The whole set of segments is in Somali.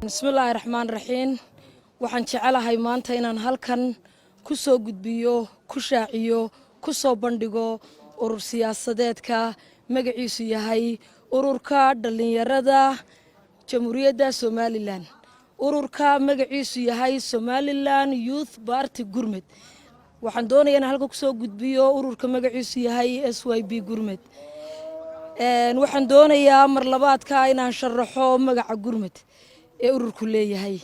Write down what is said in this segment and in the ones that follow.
bismillaahi raxmaani raxiim waxaan jecelahay maanta inaan halkan ku soo gudbiyo ku shaaciyo ku soo bandhigo urur siyaasadeedka magaciisu yahay ururka dhalinyarada jamhuuriyadda Somaliland ururka magaciisu yahay Somaliland Youth Party Gurmed waxaan doonayaa inaan halkan ku soo gudbiyo ururka magaciisu yahay SYB Gurmed waxaan doonayaa mar labaadka inaan sharaxo magaca Gurmed ee ururku leeyahay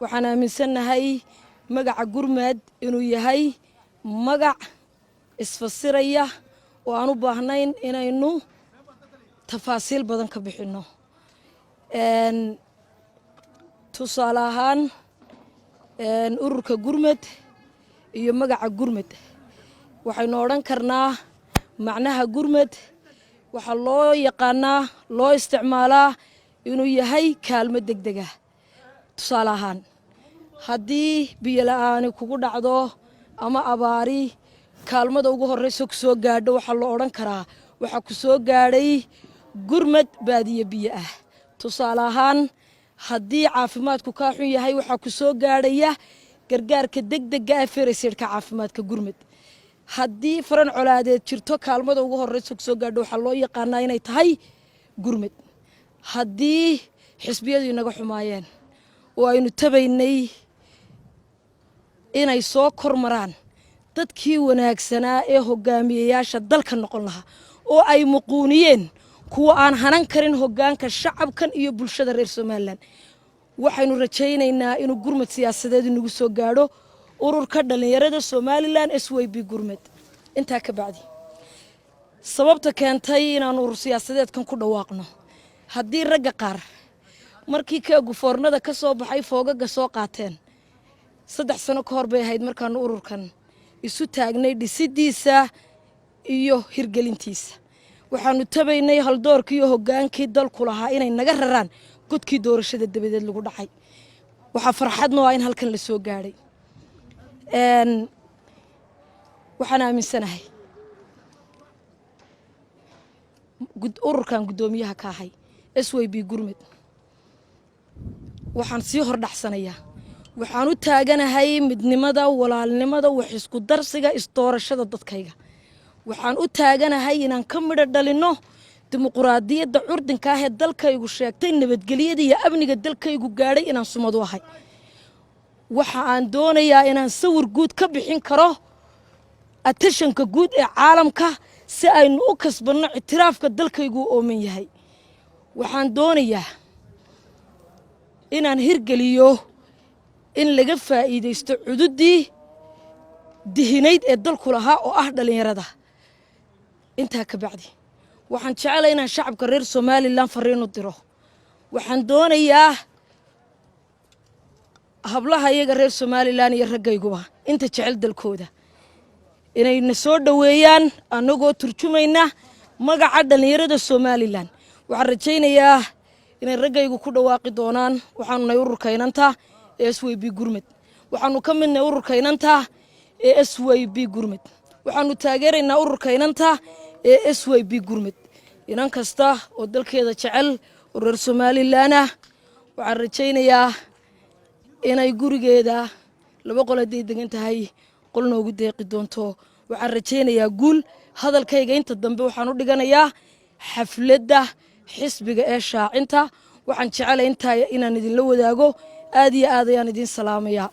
waxaan aaminsanahay magaca Gurmed inuu yahay magac isfasiraya oo aan u baahnayn inaynu tafaasiil badan ka bixino tusaale ahaan ururka Gurmed iyo magaca Gurmed waxaynu odhan karnaa macnaha Gurmed waxa loo yaqaanaa loo isticmaalaa inuu yahay kaalmo degdeg ah tusaale ahaan haddii biyo la'aan kugu dhacdo ama abaari kaalmada ugu horeysa ku soo gaadho waxa loo odhan karaa waxa ku soo gaadhay Gurmed baadiye biyo ah tusaale ahaan haddii caafimaadku ka xun yahay waxa ku soo gaadhaya gargaarka degdega ah fereseedka caafimaadka Gurmed haddii faran colaadeed jirto kaalmada ugu horeysa ku soo gaadho waxa loo yaqaanaa inay tahay Gurmed haddii xisbiyadu inaga xumaayeen oo aynu tabaynay inay soo kormaraan dadkii wanaagsanaa ee hogaamiyayaasha dalka noqon lahaa oo ay muquuniyeen kuwa aan hanan karin hogaanka shacabkan iyo bulshada reer Somaliland waxaynu rajaynaynaa inuu Gurmed siyaasadeed inagu soo gaadho ururka dhalinyarada Somaliland SYB Gurmed inta ka bacdi sababta keentay inaan urur siyaasadeedkan ku dhawaaqno haddii ragga qaar markii ka gufoornada ka soo baxay foogaga soo qaateen 3 sano ka hor bay ahayd markaan ururkan isu taagnay dhisidiisa iyo hirgelintiisa waxaanu tabaynay haldoorkii iyo hogaankii dalku lahaa inay naga raraan godkii doorashada dabadeed lagu dhacay waxa farxadno ah in halkan la soo gaaray waxaan aaminsanahay ururkan gudoomiyaha ka ahay SYB Gurmed waxaan sii hordhacsanayaa waxaan u taaganahay midnimada walaalnimada wax isku darsiga isdoorashada dadkayga waxaan u taaganahay inaan ka midho dhalino dimuqraadiyadda curdinka ah ee dalkaygu sheegtay nabadgelyada iyo amniga dalkaygu gaadhay inaan sumad u ahay waxa aan doonayaa inaan sawir guud ka bixin karo attentionka guud ee caalamka si aynu u kasbano ictiraafka dalkaygu ooman yahay waxaan doonayaa inaan hirgeliyo in laga faa'iideysto cududii dihinayd ee dalku lahaa oo ah dhalinyarada inta ka bacdi waxaan jecelahay inaan shacabka reer Somaliland fariin u diro waxaan doonayaa hablaha iyaga reer Somaliland iyo ragayguba inta jecel dalkooda inay na soo dhaweeyaan anagoo turjumayna magaca dhalinyarada Somaliland waxaan rajaynayaa inay ragaygu ku dhawaaqi doonaan waxaanu nay ururkaynanta SYB Gurmed waxaanu ka midnay ururkaynanta SYB Gurmed waxaanu taageeraynaa ururkaynanta SYB Gurmed inan kasta oo dalkeeda jecel reer Somaliland waxaan rajaynayaa inay gurigeeda laba qol haday degan tahay qolna ugu deeqi doonto waxaan rajaynayaa guul hadalkayga inta dambe waxaan u dhiganayaa xafladda xisbiga ee shaacinta waxaan jecelahay inaan idin la wadaago aad iyo aad ayaan idin salaamayaa